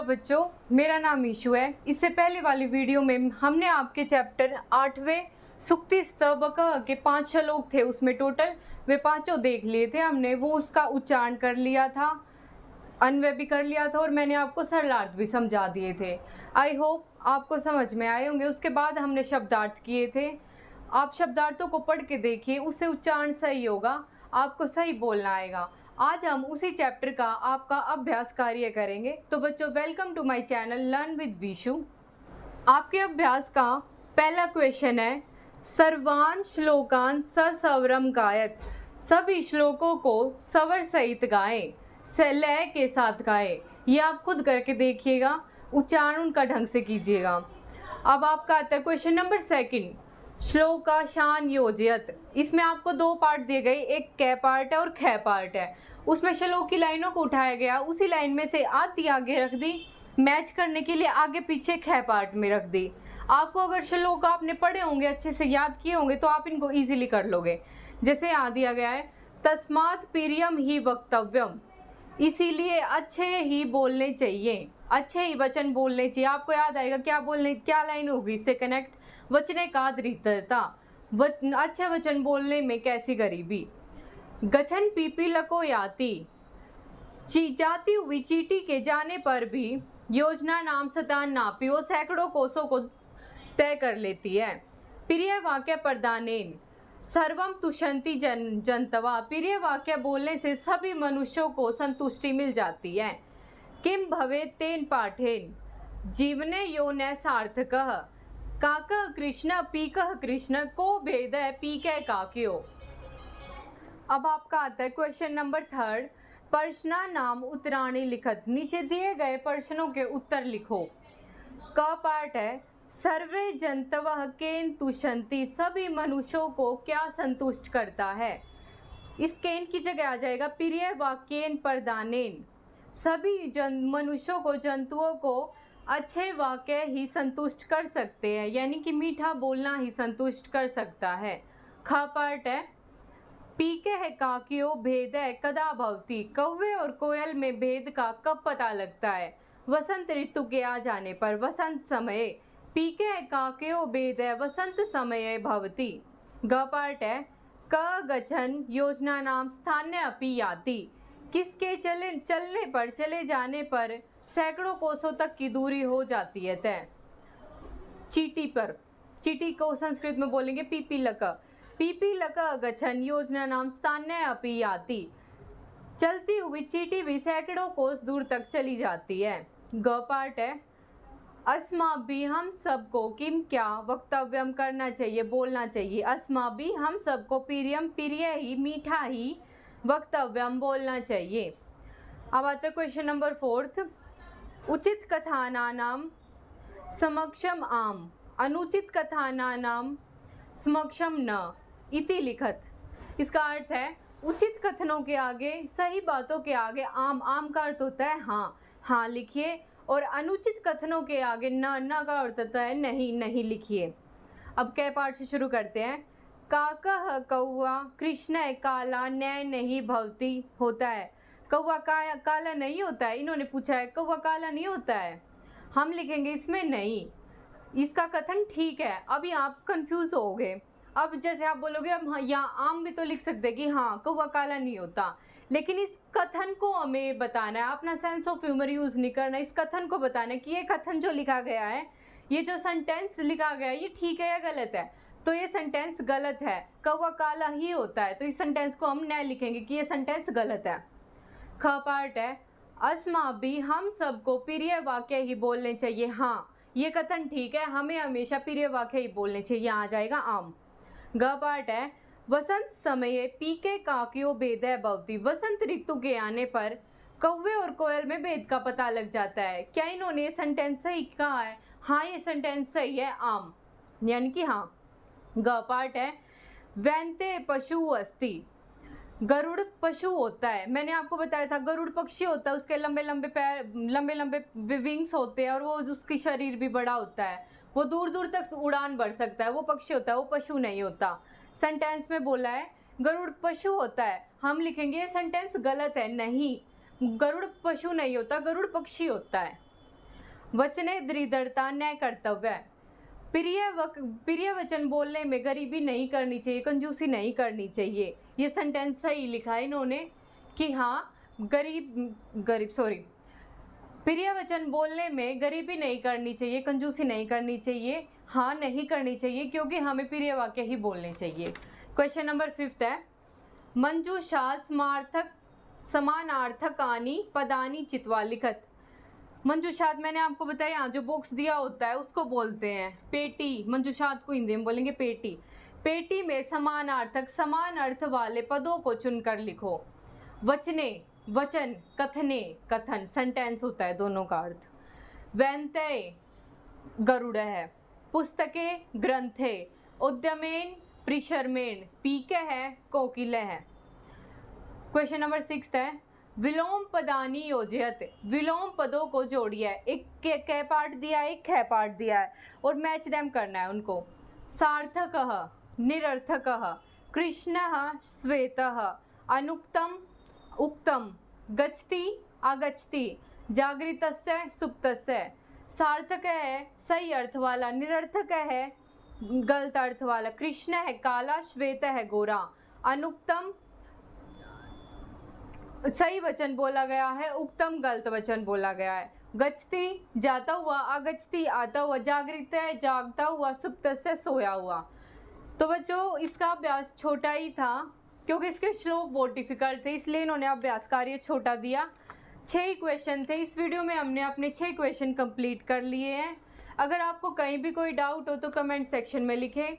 बच्चों, मेरा नाम ईशु है। इससे पहले वाली वीडियो में हमने आपके चैप्टर 8वें सुक्ति स्तबक के 5 श्लोक थे, उसमें टोटल वे पांचों देख लिए थे हमने। वो उसका उच्चारण कर लिया था, अन्वय भी कर लिया था और मैंने आपको सरलार्थ भी समझा दिए थे। आई होप आपको समझ में आए होंगे। उसके बाद हमने शब्दार्थ किए थे। आप शब्दार्थों को पढ़ के देखिए, उससे उच्चारण सही होगा, आपको सही बोलना आएगा। आज हम उसी चैप्टर का आपका अभ्यास कार्य करेंगे। तो बच्चों, welcome to my channel learn with Vishu. आपके अभ्यास का पहला क्वेश्चन है, सर्वान श्लोकान सस्वरम गायत। सभी श्लोकों को स्वर सहित गाएं, लय के साथ गाएं। ये आप खुद करके देखिएगा, उच्चारण उनका ढंग से कीजिएगा। अब आपका आता है क्वेश्चन नंबर सेकंड, श्लोकाशान योजयत। इसमें आपको दो पार्ट दिए गए, एक कै पार्ट है और ख पार्ट है। उसमें श्लोक की लाइनों को उठाया गया, उसी लाइन में से आधी आगे रख दी, मैच करने के लिए आगे पीछे ख पार्ट में रख दी। आपको अगर श्लोक आपने पढ़े होंगे, अच्छे से याद किए होंगे, तो आप इनको इजीली कर लोगे। जैसे यहाँ दिया गया है, तस्मात् प्रियम ही वक्तव्यम, इसीलिए अच्छे ही बोलने चाहिए, अच्छे ही वचन बोलने चाहिए। आपको याद आएगा क्या बोलने, क्या लाइन होगी इससे कनेक्ट, वचने का दरिद्रता, अच्छे वचन बोलने में कैसी गरीबी। गछन पीपीलको याति, जाती हुई चींटी के जाने पर भी योजना नाम सतान नापी, वो सैकड़ों कोसों को तय कर लेती है। प्रिय वाक्य प्रदानेन सर्वम तुषंति जनतवा, प्रिय वाक्य बोलने से सभी मनुष्यों को संतुष्टि मिल जाती है। किम भवेत् तेन पाठेन जीवने यो न सार्थकः, काकः कृष्ण पीकः कृष्ण को भेद है पीके काक्यो। अब आपका आता है क्वेश्चन नंबर थर्ड, प्रश्ना नाम उत्तराणी लिखत। नीचे दिए गए प्रश्नों के उत्तर लिखो। क पार्ट है, सर्वे जंतवः केन तुषंति, सभी मनुष्यों को क्या संतुष्ट करता है। इस केन की जगह आ जाएगा प्रिय वाक्येन प्रदानेन, सभी मनुष्यों को, जंतुओं को अच्छे वाक्य ही संतुष्ट कर सकते हैं, यानी कि मीठा बोलना ही संतुष्ट कर सकता है। ख पार्ट है, पीके है काकियो भेद है कदा भवती, कौवे और कोयल में भेद का कब पता लगता है। वसंत ऋतु के आ जाने पर, वसंत समय। पीके है काकियो भेद है वसंत समय भवती। ग पार्ट है, क गछन योजना नाम स्थान्य अपि याति, किसके चलने पर, चले जाने पर सैकड़ों कोसों तक की दूरी हो जाती है तय। चींटी पर, चींटी को संस्कृत में बोलेंगे पीपीलक। पीपीलक गछन योजना नाम स्थान्य अपि याति, चलती हुई चींटी भी सैकड़ों कोस दूर तक चली जाती है। ग पार्ट है, अस्माभि हम सबको किम क्या वक्तव्यम करना चाहिए, बोलना चाहिए। अस्माभि हम सबको प्रियम प्रिय ही, मीठा ही, वक्तव्यम बोलना चाहिए। अब आता है क्वेश्चन नंबर फोर्थ, उचित कथानानाम समक्षम आम, अनुचित कथानानाम समक्षम न इति लिखत। इसका अर्थ है, उचित कथनों के आगे, सही बातों के आगे आम, आम का अर्थ होता है हाँ, हाँ लिखिए, और अनुचित कथनों के आगे न का अर्थ होता है नहीं, नहीं लिखिए। अब कै पार्ट से शुरू करते हैं। काकः कौवा कृष्ण काला न्याय नहीं भवती, होता है कौवा काला नहीं होता है। इन्होंने पूछा है कौवा काला नहीं होता है, हम लिखेंगे इसमें नहीं, इसका कथन ठीक है। अभी आप कंफ्यूज हो गए। अब जैसे आप बोलोगे, अब हाँ, यहाँ आम भी तो लिख सकते कि हाँ कौवा काला नहीं होता, लेकिन इस कथन को हमें बताना है, अपना सेंस ऑफ ह्यूमर यूज नहीं करना, इस कथन को बताना है कि ये कथन जो लिखा गया है, ये जो सेंटेंस लिखा गया है, ये ठीक है या गलत है। तो ये सेंटेंस गलत है, कौवा काला ही होता है, तो इस सेंटेंस को हम न लिखेंगे कि ये सेंटेंस गलत है। ख पार्ट है, अस्माभि हम सबको प्रिय वाक्य ही बोलने चाहिए। हाँ, ये कथन ठीक है, हमें हमेशा प्रिय वाक्य ही बोलने चाहिए, यहाँ आ जाएगा आम। ग पार्ट है, वसंत समय पीके काकियो भेद है भवती, वसंत ऋतु के आने पर कौवे और कोयल में भेद का पता लग जाता है। क्या इन्होंने ये सेंटेंस सही कहा है? हाँ, ये सेंटेंस सही है, आम, यानी कि हाँ। ग पार्ट है, वैन्ते पशु अस्ति, गरुड़ पशु होता है। मैंने आपको बताया था गरुड़ पक्षी होता है, उसके लंबे लंबे पैर, लंबे लंबे विंग्स होते हैं, और वो उसकी शरीर भी बड़ा होता है, वो दूर दूर तक उड़ान भर सकता है, वो पक्षी होता है, वो पशु नहीं होता। सेंटेंस में बोला है गरुड़ पशु होता है, हम लिखेंगे ये सेंटेंस गलत है, नहीं, गरुड़ पशु नहीं होता, गरुड़ पक्षी होता है। वचने दृढ़ता न कर्तव्य। प्रिय वचन बोलने में गरीबी नहीं करनी चाहिए, कंजूसी नहीं करनी चाहिए। ये सेंटेंस सही लिखा है इन्होंने कि हाँ प्रिय वचन बोलने में गरीबी नहीं करनी चाहिए, कंजूसी नहीं करनी चाहिए, हाँ नहीं करनी चाहिए, क्योंकि हमें प्रिय वाक्य ही बोलने चाहिए। क्वेश्चन नंबर 5 है, मंजूषा समानार्थकानि पदानि चित्वा लिखत। मंजूषात मैंने आपको बताया, यहाँ जो बॉक्स दिया होता है उसको बोलते हैं पेटी। मंजूषात को हिंदी में बोलेंगे पेटी। पेटी में समानार्थक समान अर्थ वाले पदों को चुनकर लिखो। वचने वचन, कथने कथन, सेंटेंस होता है दोनों का अर्थ। वैंतय गरुड़ है, पुस्तके ग्रंथे, उद्यमेन प्रिशर्मेण, पीके है कोकिल है। क्वेश्चन नंबर 6 है, विलोम पदानी योजयत। विलोम पदों को जोड़िए। एक कै पार्ट दिया है, एक ख पार्ट दिया है और मैच देम करना है उनको। सार्थकः, निरर्थकः, कृष्णः, श्वेतः, अनुक्तम, उक्तम, गच्छति, आगच्छति, जागृतस्य, सुप्तस्य। सार्थक है सही अर्थ वाला, निरर्थक है गलत अर्थ वाला, कृष्ण है काला, श्वेत है गोरा, अनुक्तम सही वचन बोला गया है, उक्तम गलत वचन बोला गया है। गच्छति जाता हुआ, आगच्छति आता हुआ, जागृत है जागता हुआ, सुप्त से सोया हुआ। तो बच्चों इसका अभ्यास छोटा ही था क्योंकि इसके श्लोक बहुत डिफिकल्ट थे, इसलिए इन्होंने अभ्यास कार्य छोटा दिया। 6 क्वेश्चन थे इस वीडियो में, हमने अपने 6 क्वेश्चन कंप्लीट कर लिए हैं। अगर आपको कहीं भी कोई डाउट हो तो कमेंट सेक्शन में लिखें।